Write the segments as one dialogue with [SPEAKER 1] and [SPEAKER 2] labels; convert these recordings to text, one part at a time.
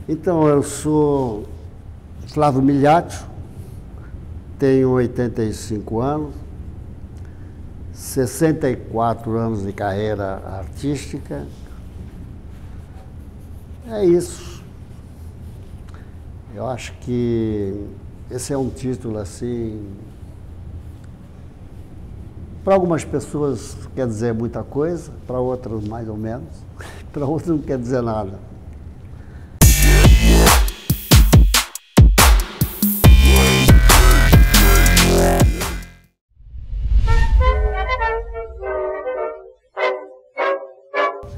[SPEAKER 1] Então, eu sou Flávio Miliaccio, tenho 85 anos, 64 anos de carreira artística. É isso. Eu acho que esse é um título assim, para algumas pessoas quer dizer muita coisa, para outras mais ou menos, para outras não quer dizer nada.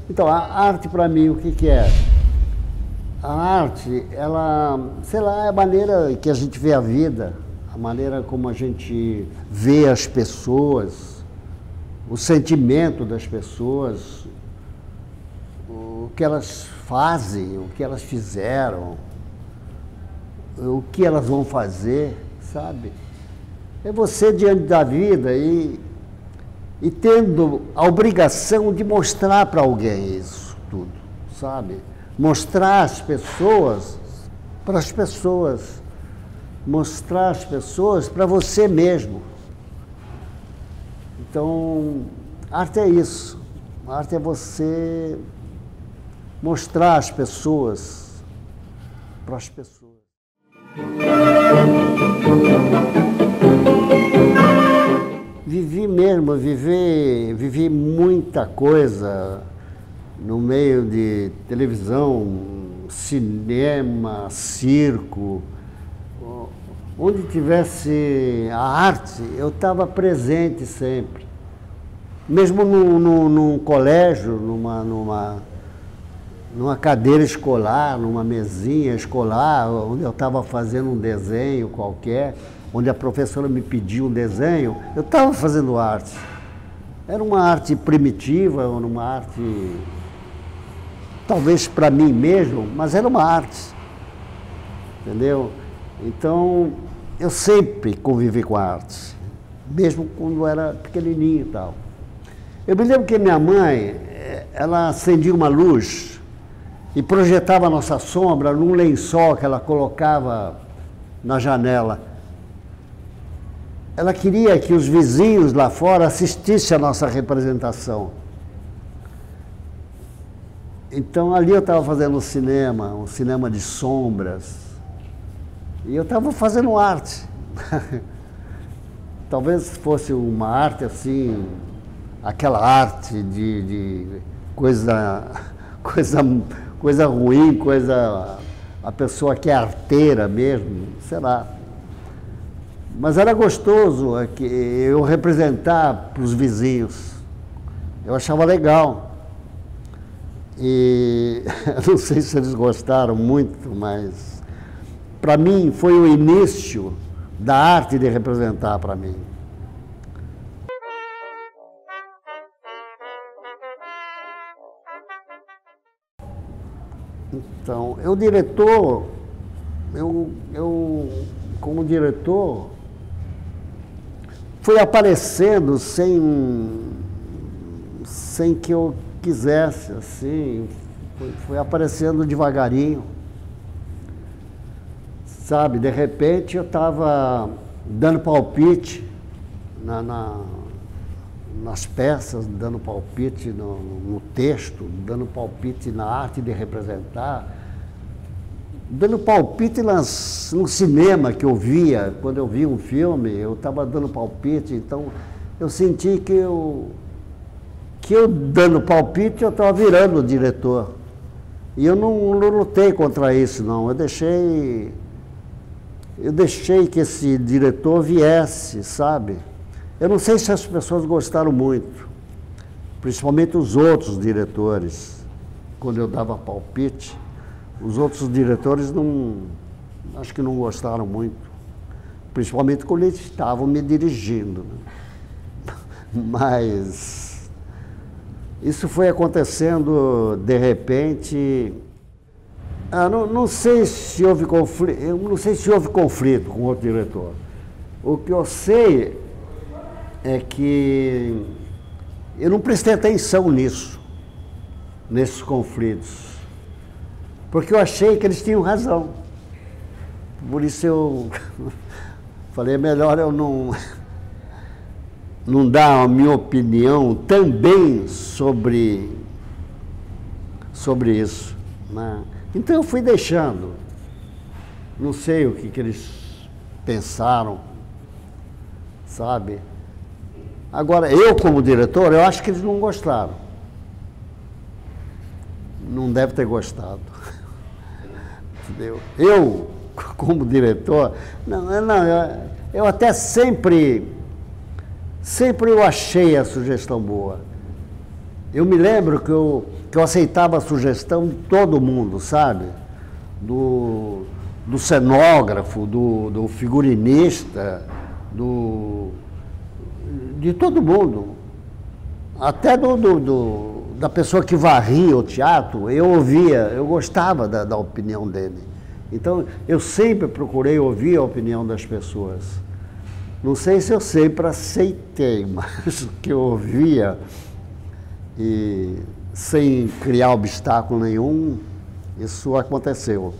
[SPEAKER 1] Então, a arte para mim, o que é? A arte, ela, sei lá, é a maneira que a gente vê a vida, a maneira como a gente vê as pessoas, o sentimento das pessoas, o que elas fazem, o que elas fizeram, o que elas vão fazer, sabe? É você diante da vida e tendo a obrigação de mostrar para alguém isso tudo, sabe? Mostrar as pessoas para as pessoas, mostrar as pessoas para você mesmo. Então, arte é isso. A arte é você mostrar as pessoas para as pessoas. Vivi mesmo, vivi muita coisa no meio de televisão, cinema, circo. Onde tivesse a arte, eu estava presente sempre. Mesmo num colégio, numa cadeira escolar, numa mesinha escolar, onde eu estava fazendo um desenho qualquer, onde a professora me pediu um desenho, eu estava fazendo arte. Era uma arte primitiva, uma arte, talvez para mim mesmo, mas era uma arte, entendeu? Então, eu sempre convivi com a arte, mesmo quando eu era pequenininho e tal. Eu me lembro que minha mãe, ela acendia uma luz e projetava a nossa sombra num lençol que ela colocava na janela. Ela queria que os vizinhos lá fora assistissem à nossa representação. Então, ali eu estava fazendo um cinema de sombras, e eu estava fazendo arte. Talvez fosse uma arte assim, aquela arte de coisa ruim, a pessoa que é arteira mesmo, sei lá. Mas era gostoso eu representar para os vizinhos. Eu achava legal. E não sei se eles gostaram muito, mas para mim foi o início da arte de representar para mim. Então, como diretor, fui aparecendo sem que eu quisesse, assim, fui aparecendo devagarinho, sabe? De repente eu estava dando palpite nas peças, dando palpite no texto, dando palpite na arte de representar, dando palpite no cinema que eu via. Quando eu via um filme, eu estava dando palpite. Então eu senti que eu dando palpite, eu estava virando o diretor. E eu não lutei contra isso, não. Eu deixei que esse diretor viesse, sabe? Eu não sei se as pessoas gostaram muito, principalmente os outros diretores. Quando eu dava palpite, os outros diretores acho que não gostaram muito, principalmente quando eles estavam me dirigindo, né? Mas isso foi acontecendo de repente. Não sei se houve conflito, eu não sei se houve conflito com outro diretor. O que eu sei é que eu não prestei atenção nesses conflitos. porque eu achei que eles tinham razão. Por isso eu falei, é melhor eu não dar a minha opinião também sobre isso, né? Então eu fui deixando. Não sei o que eles pensaram, sabe? Agora, eu como diretor, eu acho que eles não gostaram. Não deve ter gostado. Entendeu? Eu, como diretor, eu até sempre eu achei a sugestão boa. Eu me lembro que eu aceitava a sugestão de todo mundo, sabe? Do cenógrafo, do figurinista, de todo mundo. Até da pessoa que varria o teatro, eu ouvia, eu gostava da opinião dele. Então, eu sempre procurei ouvir a opinião das pessoas. Não sei se eu sempre aceitei, mas que eu ouvia, e sem criar obstáculo nenhum, isso aconteceu.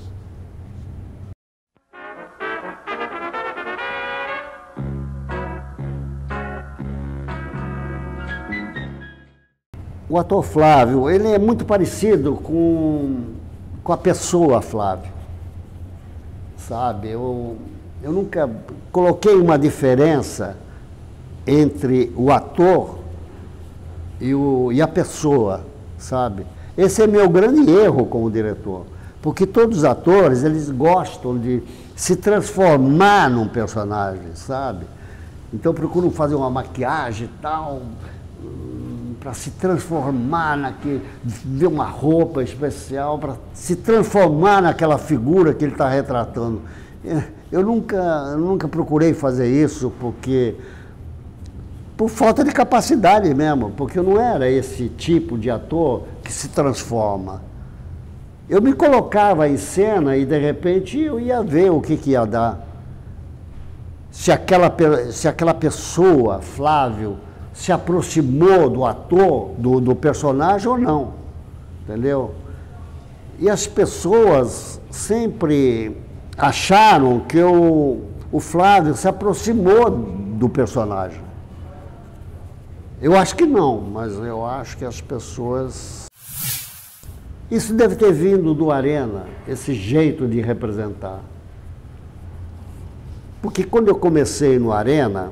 [SPEAKER 1] O ator Flávio, ele é muito parecido com a pessoa Flávio, sabe? Eu nunca coloquei uma diferença entre o ator e a pessoa, sabe? Esse é meu grande erro como diretor, porque todos os atores, eles gostam de se transformar num personagem, sabe? Então procuram fazer uma maquiagem e tal, para se transformar ver uma roupa especial, para se transformar naquela figura que ele está retratando. Eu nunca procurei fazer isso por falta de capacidade mesmo, porque eu não era esse tipo de ator que se transforma. Eu me colocava em cena e, de repente, eu ia ver o que ia dar. Se aquela pessoa, Flávio, se aproximou do ator, do personagem ou não, entendeu? E as pessoas sempre acharam que o Flávio se aproximou do personagem. Eu acho que não, mas eu acho que as pessoas... Isso deve ter vindo do Arena, esse jeito de representar. Porque quando eu comecei no Arena,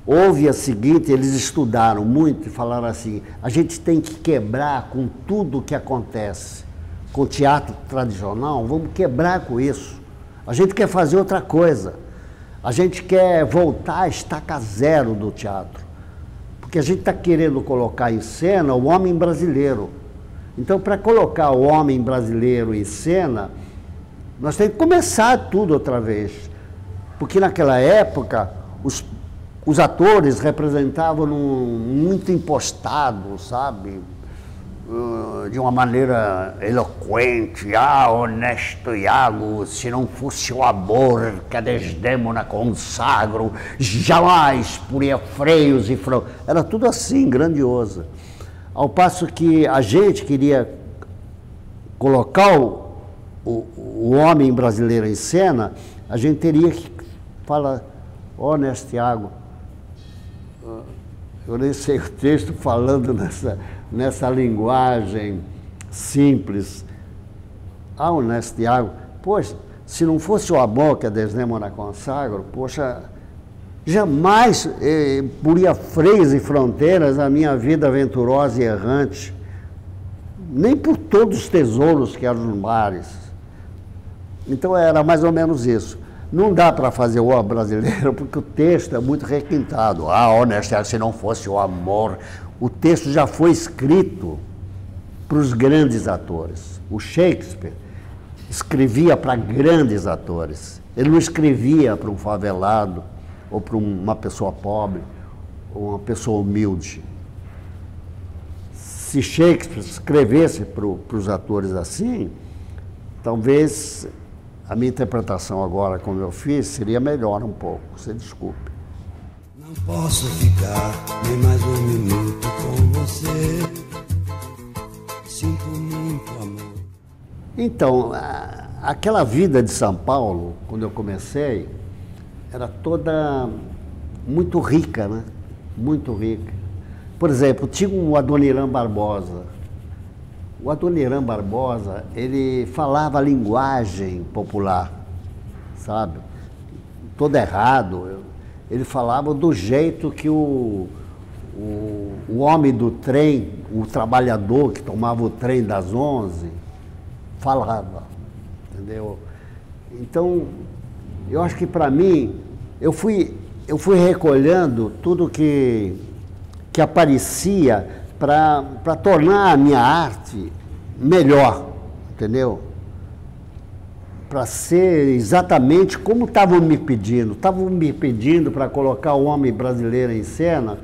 [SPEAKER 1] houve a seguinte, eles estudaram muito e falaram assim, a gente tem que quebrar com tudo que acontece. Com o teatro tradicional, vamos quebrar com isso. A gente quer fazer outra coisa. A gente quer voltar à estaca zero do teatro. Porque a gente está querendo colocar em cena o homem brasileiro. Então, para colocar o homem brasileiro em cena, nós temos que começar tudo outra vez. Porque naquela época, os atores representavam muito impostado, sabe? De uma maneira eloquente. Ah, honesto Iago, se não fosse o amor que a Desdémona consagro, jamais poria freios e fronteiras. Era tudo assim, grandioso. Ao passo que a gente queria colocar o homem brasileiro em cena, a gente teria que falar, honesto Iago, eu nem sei o texto falando nessa linguagem simples. Ah, honesto Iago, poxa, se não fosse o amor que a Desdémona consagra, poxa, jamais poria freios e fronteiras a minha vida aventurosa e errante, nem por todos os tesouros que eram nos mares. Então era mais ou menos isso. Não dá para fazer o amor brasileiro, porque o texto é muito requintado. Ah, honesto, se não fosse o amor... O texto já foi escrito para os grandes atores. O Shakespeare escrevia para grandes atores. Ele não escrevia para um favelado, ou para uma pessoa pobre, ou uma pessoa humilde. Se Shakespeare escrevesse para os atores assim, talvez... A minha interpretação agora, como eu fiz, seria melhor um pouco, você desculpe.
[SPEAKER 2] Não posso ficar nem mais um minuto com você. Sinto muito amor.
[SPEAKER 1] Então, aquela vida de São Paulo, quando eu comecei, era toda muito rica, né? Muito rica. Por exemplo, tinha o Adoniran Barbosa. O Adoniran Barbosa, ele falava a linguagem popular, sabe? Todo errado. Ele falava do jeito que o homem do trem, o trabalhador que tomava o trem das 11, falava, entendeu? Então, eu acho que para mim, eu fui recolhendo tudo que aparecia para tornar a minha arte melhor, entendeu? Para ser exatamente como estavam me pedindo. Estavam me pedindo para colocar o homem brasileiro em cena,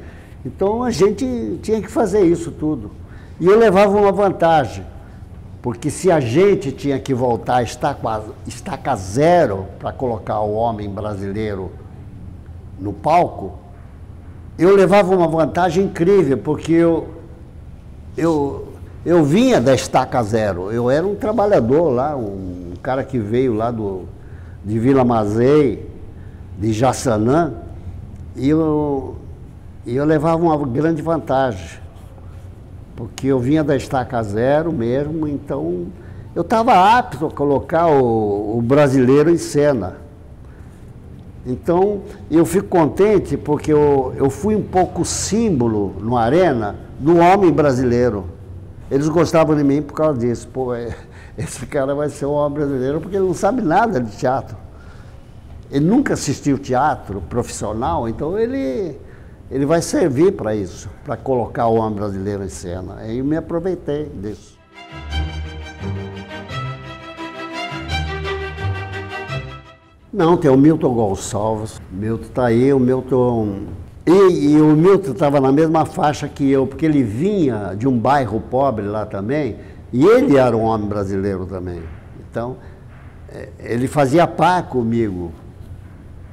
[SPEAKER 1] então a gente tinha que fazer isso tudo. E eu levava uma vantagem, porque se a gente tinha que voltar a estaca zero para colocar o homem brasileiro no palco, eu levava uma vantagem incrível, porque eu vinha da estaca zero, eu era um trabalhador lá, um cara que veio lá de Vila Mazei, de Jaçanã, e eu levava uma grande vantagem, porque eu vinha da estaca zero mesmo, então eu estava apto a colocar o brasileiro em cena. Então, eu fico contente porque eu fui um pouco símbolo no Arena do homem brasileiro. Eles gostavam de mim por causa disso. Pô, esse cara vai ser um homem brasileiro porque ele não sabe nada de teatro. Ele nunca assistiu teatro profissional, então ele vai servir para isso, para colocar o homem brasileiro em cena. Aí eu me aproveitei disso. Não, tem o Milton Gonçalves. O Milton está aí, o Milton... E o Milton estava na mesma faixa que eu, porque ele vinha de um bairro pobre lá também, e ele era um homem brasileiro também. Então, ele fazia par comigo.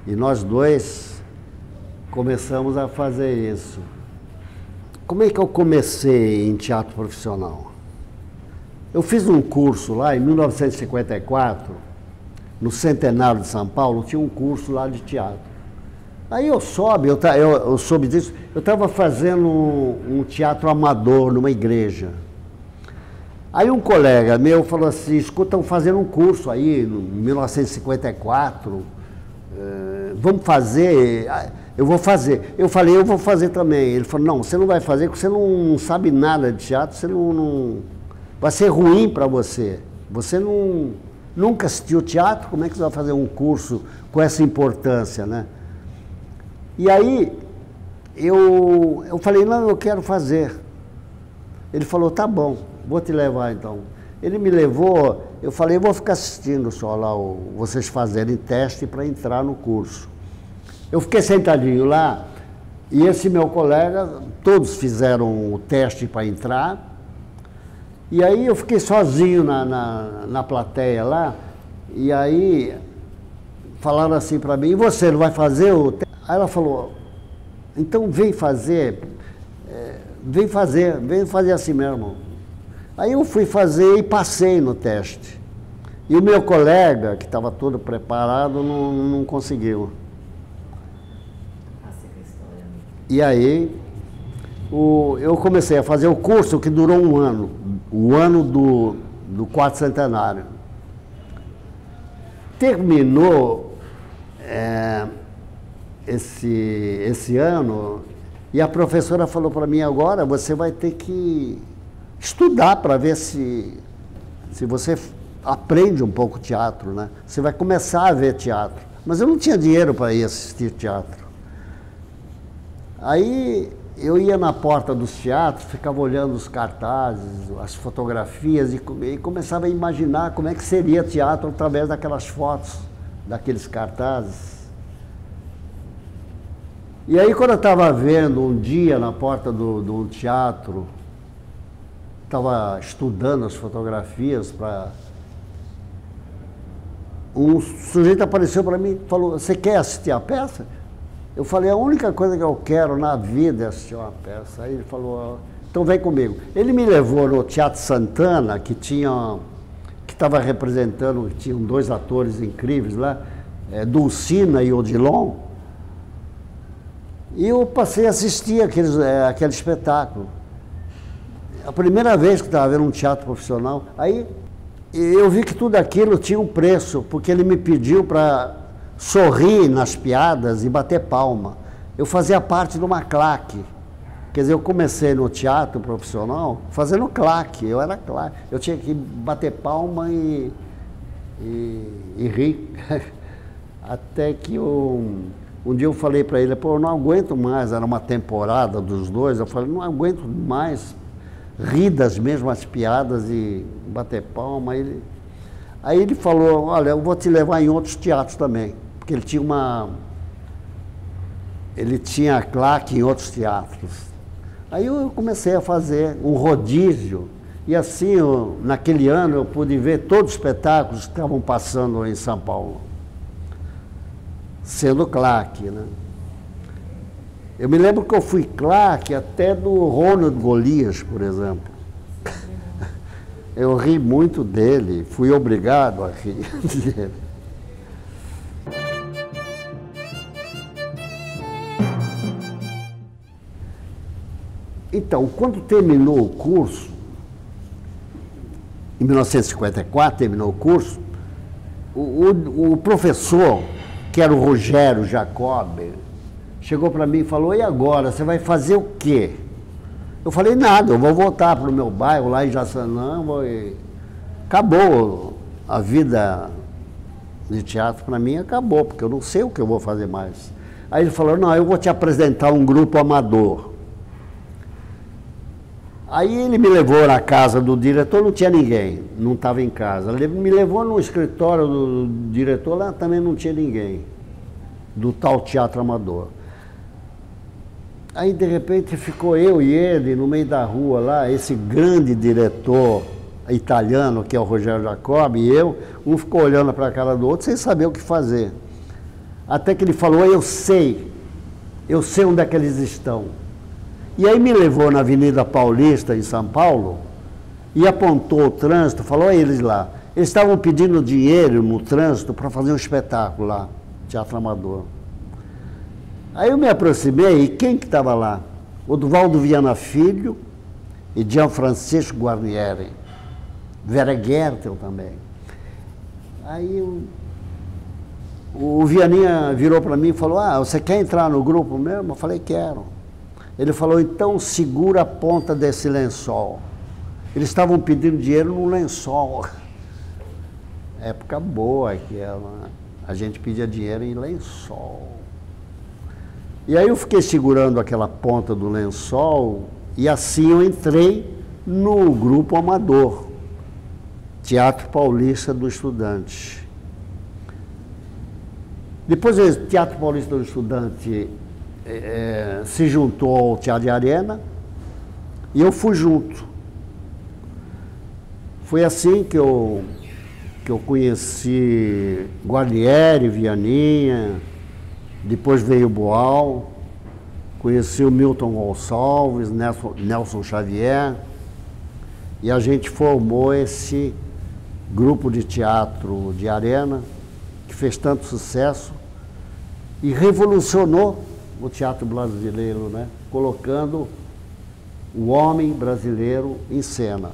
[SPEAKER 1] E nós dois começamos a fazer isso. Como é que eu comecei em teatro profissional? Eu fiz um curso lá em 1954, no Centenário de São Paulo, tinha um curso lá de teatro. Aí eu soube disso, eu estava fazendo um teatro amador numa igreja. Aí um colega meu falou assim, escuta, estão fazendo um curso aí, em 1954, vamos fazer, eu vou fazer. Eu falei, eu vou fazer também. Ele falou, não, você não vai fazer porque você não sabe nada de teatro, você não vai ser ruim para você. Você nunca assistiu teatro, como é que você vai fazer um curso com essa importância, né? E aí, eu falei, não, eu quero fazer. Ele falou, tá bom, vou te levar então. Ele me levou, eu falei, eu vou ficar assistindo só lá vocês fazerem teste para entrar no curso. Eu fiquei sentadinho lá, e esse meu colega, todos fizeram o teste para entrar, e aí eu fiquei sozinho na plateia lá, e aí falaram assim para mim, e você não vai fazer o teste? Aí ela falou, então vem fazer assim mesmo. Aí eu fui fazer e passei no teste. E o meu colega, que estava todo preparado, não conseguiu. E aí eu comecei a fazer o curso que durou um ano, o ano do quarto centenário. Terminou esse ano, e a professora falou para mim, agora você vai ter que estudar para ver se você aprende um pouco teatro, né? Você vai começar a ver teatro. Mas eu não tinha dinheiro para ir assistir teatro. Aí eu ia na porta dos teatros, ficava olhando os cartazes, as fotografias, e começava a imaginar como é que seria teatro através daquelas fotos, daqueles cartazes. E aí, quando eu estava vendo um dia na porta do teatro, estava estudando as fotografias para... Um sujeito apareceu para mim e falou, você quer assistir a peça? Eu falei, a única coisa que eu quero na vida é assistir uma peça. Aí ele falou, então vem comigo. Ele me levou no Teatro Santana, que estava representando, tinham dois atores incríveis lá, Dulcina e Odilon, e eu passei a assistir aquele espetáculo. A primeira vez que estava vendo um teatro profissional, aí eu vi que tudo aquilo tinha um preço, porque ele me pediu para sorrir nas piadas e bater palma. Eu fazia parte de uma claque. Quer dizer, eu comecei no teatro profissional fazendo claque, eu era claque. Eu tinha que bater palma e rir. Até que um dia eu falei para ele, pô, eu não aguento mais, era uma temporada dos dois, eu falei, não aguento mais rir das mesmas piadas e bater palma. Aí ele falou, olha, eu vou te levar em outros teatros também, porque ele tinha claque em outros teatros. Aí eu comecei a fazer um rodízio, e assim, naquele ano eu pude ver todos os espetáculos que estavam passando em São Paulo, sendo claque, né? Eu me lembro que eu fui claque até do Ronald Golias, por exemplo. Eu ri muito dele, fui obrigado a rir dele. Então, quando terminou o curso, em 1954, terminou o curso, o professor, que era o Rogério Jacobi, chegou para mim e falou, e agora, você vai fazer o quê? Eu falei, nada, eu vou voltar para o meu bairro, lá em Jaçanã, e acabou a vida de teatro para mim, acabou, porque eu não sei o que eu vou fazer mais. Aí ele falou, não, eu vou te apresentar um grupo amador. Aí ele me levou na casa do diretor, não tinha ninguém, não estava em casa. Ele me levou no escritório do diretor, lá também não tinha ninguém, do tal teatro amador. Aí, de repente, ficou eu e ele no meio da rua lá, esse grande diretor italiano, que é o Rogério Jacobi, e eu, um ficou olhando para a cara do outro sem saber o que fazer. Até que ele falou, eu sei onde é que eles estão. E aí me levou na Avenida Paulista, em São Paulo, e apontou o trânsito, falou a eles lá. Eles estavam pedindo dinheiro no trânsito para fazer um espetáculo lá, teatro amador. Aí eu me aproximei, e quem que estava lá? Oduvaldo Viana Filho e Gianfrancesco Guarnieri. Vera Gertel também. Aí o Vianinha virou para mim e falou, você quer entrar no grupo mesmo? Eu falei, quero. Ele falou, então segura a ponta desse lençol. Eles estavam pedindo dinheiro no lençol. Época boa aquela, né? A gente pedia dinheiro em lençol. E aí eu fiquei segurando aquela ponta do lençol e assim eu entrei no grupo amador, Teatro Paulista do Estudante. Depois o Teatro Paulista do Estudante se juntou ao Teatro de Arena e eu fui junto. Foi assim que eu conheci Guarnieri, Vianinha, depois veio o Boal, conheci o Milton Gonçalves, Nelson Xavier, e a gente formou esse grupo de teatro de Arena, que fez tanto sucesso e revolucionou o teatro brasileiro, né? Colocando o homem brasileiro em cena.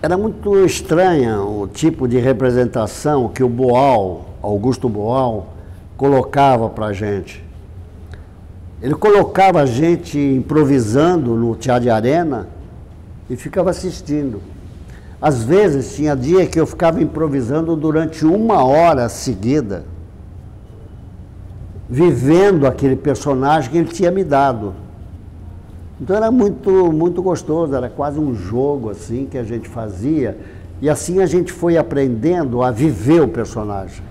[SPEAKER 1] Era muito estranha o tipo de representação que o Boal, Augusto Boal, colocava para a gente. Ele colocava a gente improvisando no Teatro de Arena e ficava assistindo. Às vezes, tinha dia que eu ficava improvisando durante 1 hora seguida, vivendo aquele personagem que ele tinha me dado. Então era muito gostoso, era quase um jogo assim que a gente fazia, e assim a gente foi aprendendo a viver o personagem.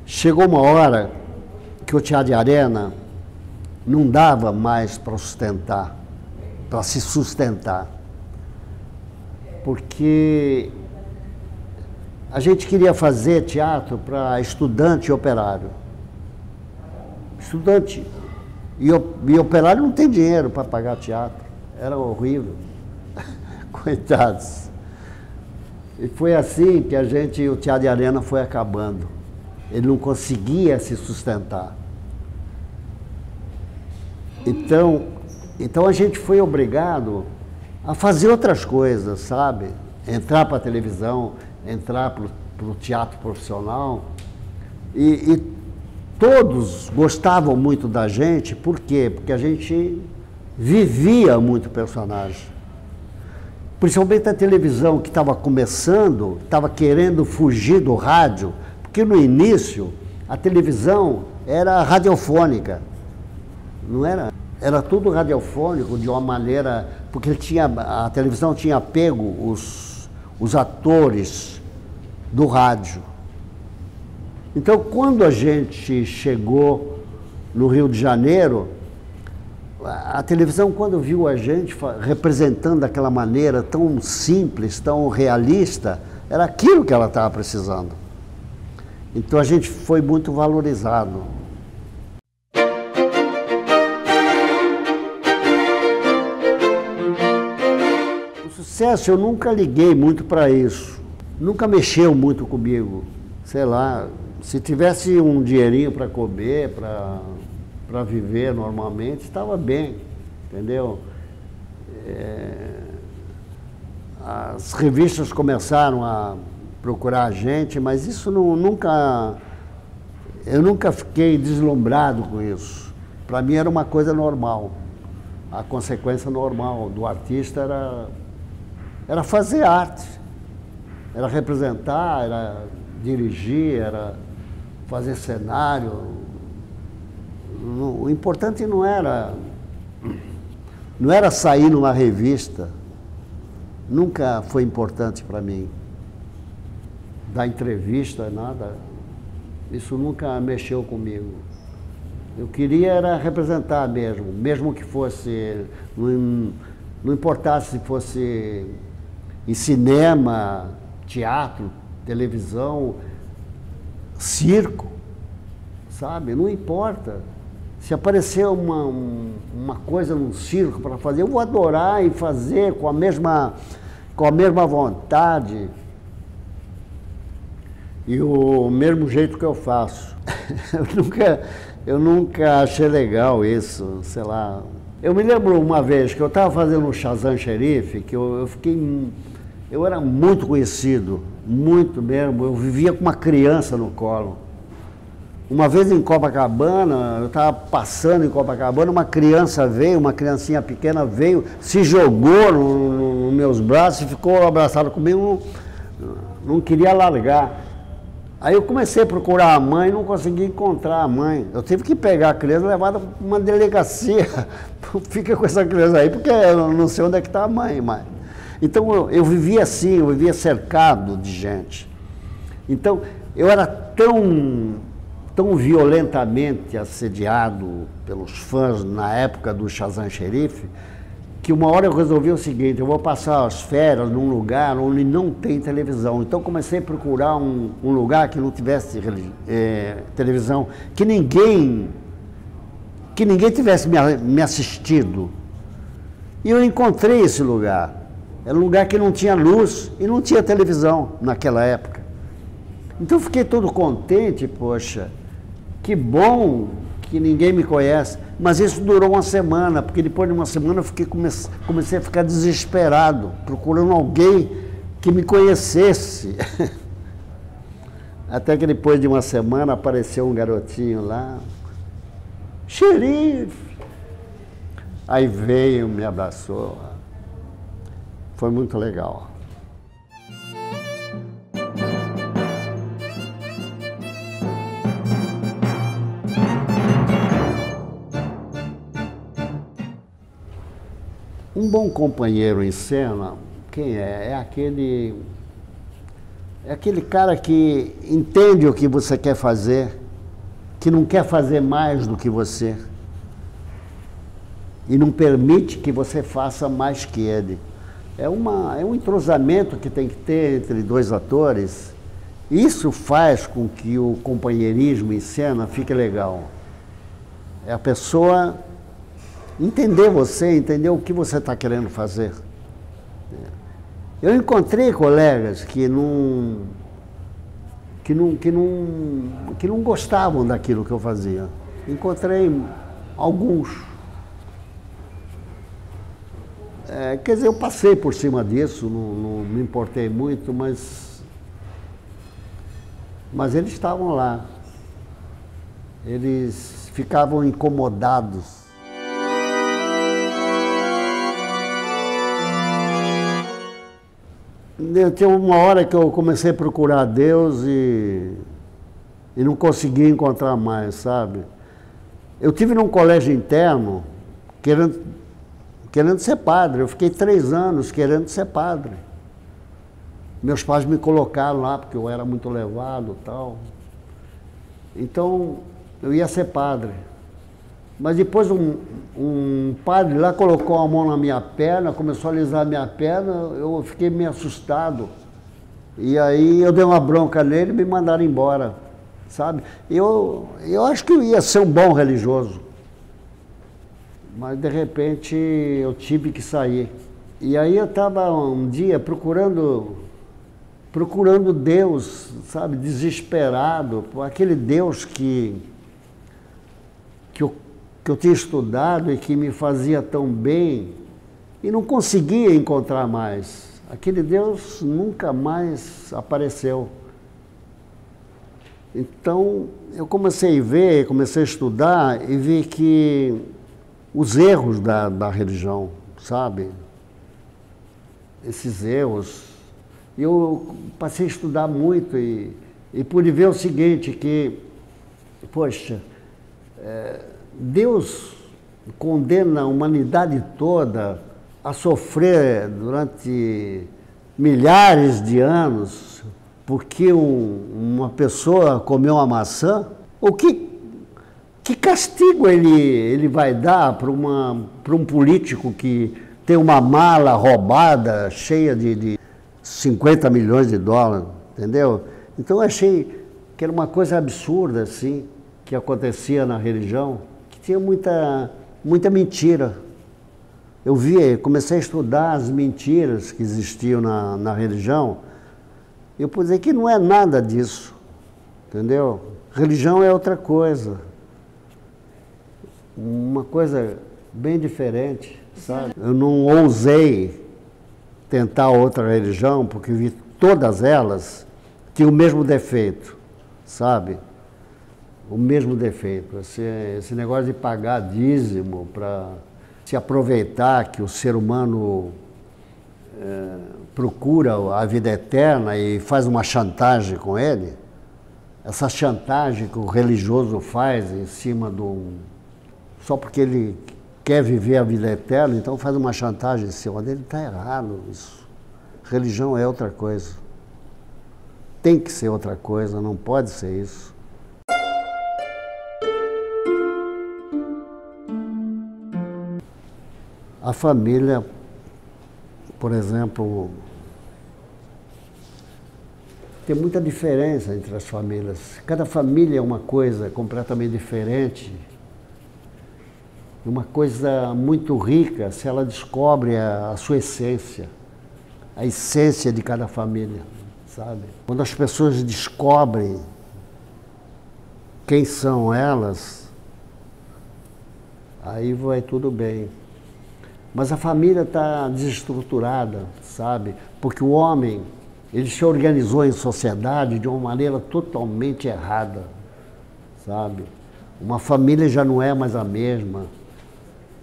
[SPEAKER 1] Chegou uma hora que o Teatro de Arena não dava mais para sustentar, para se sustentar, porque a gente queria fazer teatro para estudante e operário. estudante. E operário não tem dinheiro para pagar teatro. Era horrível. Coitados. E foi assim que o Teatro de Arena foi acabando. Ele não conseguia se sustentar. Então a gente foi obrigado a fazer outras coisas, sabe? Entrar para a televisão, entrar para o teatro profissional. E todos gostavam muito da gente, por quê? Porque a gente vivia muito personagem. Principalmente a televisão que estava começando, estava querendo fugir do rádio, porque no início a televisão era radiofônica, não era? Era tudo radiofônico de uma maneira, porque a televisão tinha pego os atores do rádio. Então, quando a gente chegou no Rio de Janeiro, a televisão, quando viu a gente representando daquela maneira tão simples, tão realista, era aquilo que ela estava precisando. Então a gente foi muito valorizado. O sucesso, eu nunca liguei muito para isso. Nunca mexeu muito comigo. Sei lá, se tivesse um dinheirinho para comer, para viver normalmente, estava bem, entendeu? As revistas começaram a procurar a gente, mas isso eu nunca fiquei deslumbrado com isso. Para mim era uma coisa normal. A consequência normal do artista era fazer arte, era representar, era dirigir, era fazer cenário. O importante não era sair numa revista, nunca foi importante para mim. Dar entrevista, nada, isso nunca mexeu comigo. Eu queria era representar mesmo que fosse, não importasse se fosse em cinema, teatro, televisão, circo, sabe? Não importa. Se aparecer uma coisa num circo para fazer, eu vou adorar e fazer com a mesma vontade e o mesmo jeito que eu faço. Eu nunca achei legal isso, sei lá. Eu me lembro uma vez que eu estava fazendo o Shazam Xerife, que eu era muito conhecido, muito mesmo, eu vivia com uma criança no colo. Uma vez em Copacabana, eu estava passando em Copacabana, uma criancinha pequena veio, se jogou nos meus braços e ficou abraçado comigo, não queria largar. Aí eu comecei a procurar a mãe e não consegui encontrar a mãe. Eu tive que pegar a criança e levar para uma delegacia. Fica com essa criança aí, porque eu não sei onde é que está a mãe, mas... Então eu vivia assim, eu vivia cercado de gente. Então eu era tão violentamente assediado pelos fãs na época do Shazam Xerife, que uma hora eu resolvi o seguinte: eu vou passar as férias num lugar onde não tem televisão. Então comecei a procurar um lugar que não tivesse televisão, que ninguém tivesse me assistido. E eu encontrei esse lugar. Era um lugar que não tinha luz e não tinha televisão naquela época. Então fiquei todo contente, poxa, que bom que ninguém me conhece. Mas isso durou uma semana, porque depois de uma semana eu comecei a ficar desesperado, procurando alguém que me conhecesse. Até que depois de uma semana apareceu um garotinho lá, xerife. Aí veio, me abraçou. Foi muito legal. Um bom companheiro em cena, quem é? É aquele cara que entende o que você quer fazer, que não quer fazer mais do que você e não permite que você faça mais que ele. É um entrosamento que tem que ter entre dois atores. Isso faz com que o companheirismo em cena fique legal. É a pessoa entender você, entender o que você está querendo fazer. Eu encontrei colegas que não gostavam daquilo que eu fazia. Encontrei alguns. Quer dizer, eu passei por cima disso, não me importei muito, mas eles estavam lá. Eles ficavam incomodados. Teve uma hora que eu comecei a procurar Deus e não consegui encontrar mais, sabe? Eu tive num colégio interno querendo ser padre. Eu fiquei 3 anos querendo ser padre. Meus pais me colocaram lá porque eu era muito levado e tal. Então, eu ia ser padre. Mas depois um padre lá colocou a mão na minha perna, começou a alisar a minha perna, eu fiquei meio assustado. E aí eu dei uma bronca nele e me mandaram embora, sabe? Eu acho que eu ia ser um bom religioso. Mas de repente eu tive que sair. E aí eu estava um dia procurando Deus, sabe, desesperado, por aquele Deus que eu tinha estudado e que me fazia tão bem, e não conseguia encontrar mais. Aquele Deus nunca mais apareceu. Então eu comecei a ver, comecei a estudar e vi que os erros da religião, sabe? Esses erros. Eu passei a estudar muito e pude ver o seguinte, que, poxa, Deus condena a humanidade toda a sofrer durante milhares de anos porque uma pessoa comeu uma maçã. Que castigo ele vai dar para um político que tem uma mala roubada cheia de 50 milhões de dólares, entendeu? Então eu achei que era uma coisa absurda, assim, que acontecia na religião, que tinha muita mentira. Eu comecei a estudar as mentiras que existiam na religião, e eu pude dizer que não é nada disso, entendeu? Religião é outra coisa, uma coisa bem diferente, sabe? Eu não ousei tentar outra religião, porque vi todas elas tinham o mesmo defeito, sabe? O mesmo defeito. Esse negócio de pagar dízimo para se aproveitar que o ser humano procura a vida eterna e faz uma chantagem com ele. Essa chantagem que o religioso faz em cima só porque ele quer viver a vida eterna, então faz uma chantagem em cima dele. Está errado isso. Religião é outra coisa. Tem que ser outra coisa, não pode ser isso. A família, por exemplo, tem muita diferença entre as famílias. Cada família é uma coisa completamente diferente. Uma coisa muito rica se ela descobre a sua essência, a essência de cada família, sabe? Quando as pessoas descobrem quem são elas, aí vai tudo bem. Mas a família está desestruturada, sabe? Porque o homem, ele se organizou em sociedade de uma maneira totalmente errada, sabe? Uma família já não é mais a mesma,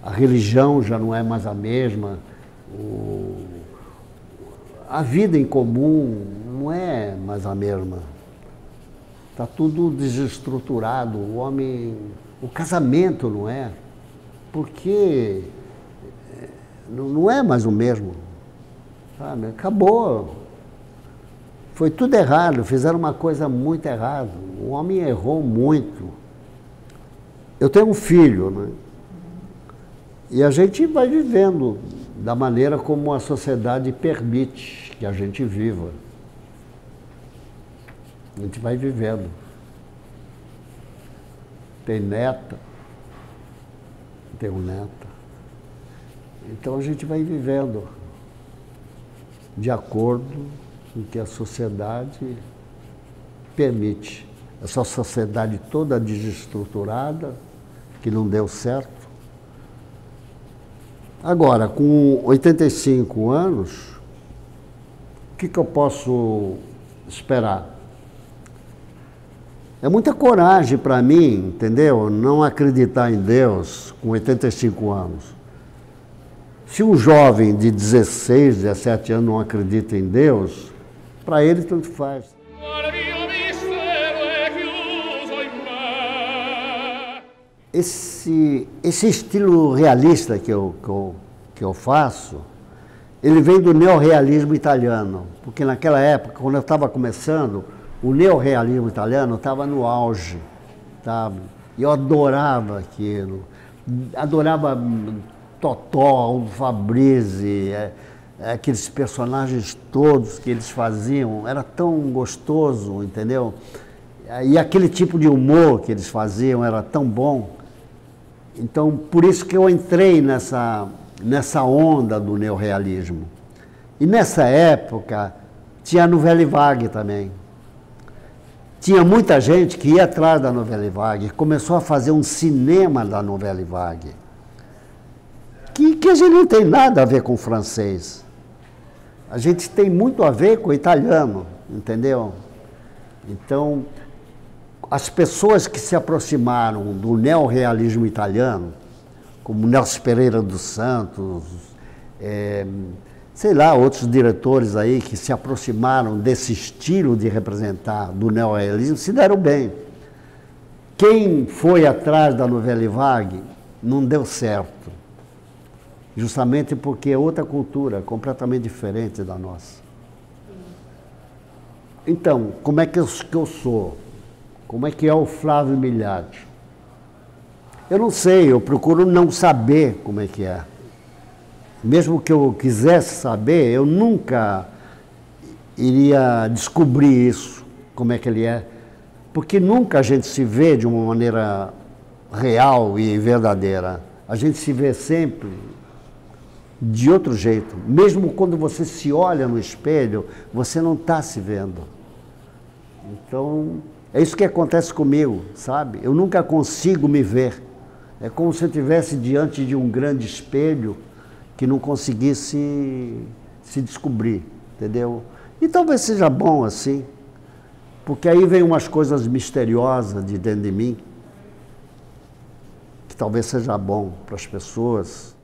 [SPEAKER 1] a religião já não é mais a mesma, a vida em comum não é mais a mesma. Está tudo desestruturado, o casamento não é, porque não é mais o mesmo, sabe? Acabou. Foi tudo errado, fizeram uma coisa muito errada. O homem errou muito. Eu tenho um filho, né? E a gente vai vivendo da maneira como a sociedade permite que a gente viva. A gente vai vivendo. Tem neta, tenho neta. Então a gente vai vivendo de acordo com o que a sociedade permite. Essa sociedade toda desestruturada, que não deu certo. Agora, com 85 anos, o que eu posso esperar? É muita coragem para mim, entendeu? Não acreditar em Deus com 85 anos. Se um jovem de 16, 17 anos não acredita em Deus, para ele tanto faz. Esse estilo realista que eu faço, ele vem do neorrealismo italiano, porque naquela época, quando eu estava começando, o neorrealismo italiano estava no auge, sabe? E eu adorava aquilo, adorava Totò, Aldo Fabrizi, aqueles personagens todos que eles faziam, era tão gostoso, entendeu? E aquele tipo de humor que eles faziam era tão bom. Então, por isso que eu entrei nessa onda do neorrealismo. E nessa época, tinha a Nouvelle Vague também. Tinha muita gente que ia atrás da Nouvelle Vague, começou a fazer um cinema da Nouvelle Vague, que a gente não tem nada a ver com o francês. A gente tem muito a ver com o italiano, entendeu? Então, as pessoas que se aproximaram do neorrealismo italiano, como Nelson Pereira dos Santos, sei lá, outros diretores aí que se aproximaram desse estilo de representar do neorrealismo, se deram bem. Quem foi atrás da Nouvelle Vague não deu certo, justamente porque é outra cultura, completamente diferente da nossa. Então, como é que eu sou? Como é que é o Flávio Miliati? Eu não sei, eu procuro não saber como é que é. Mesmo que eu quisesse saber, eu nunca iria descobrir isso, como é que ele é. Porque nunca a gente se vê de uma maneira real e verdadeira. A gente se vê sempre de outro jeito. Mesmo quando você se olha no espelho, você não está se vendo. Então, é isso que acontece comigo, sabe? Eu nunca consigo me ver. É como se eu estivesse diante de um grande espelho que não conseguisse se descobrir, entendeu? E talvez seja bom assim, porque aí vem umas coisas misteriosas de dentro de mim, que talvez seja bom para as pessoas.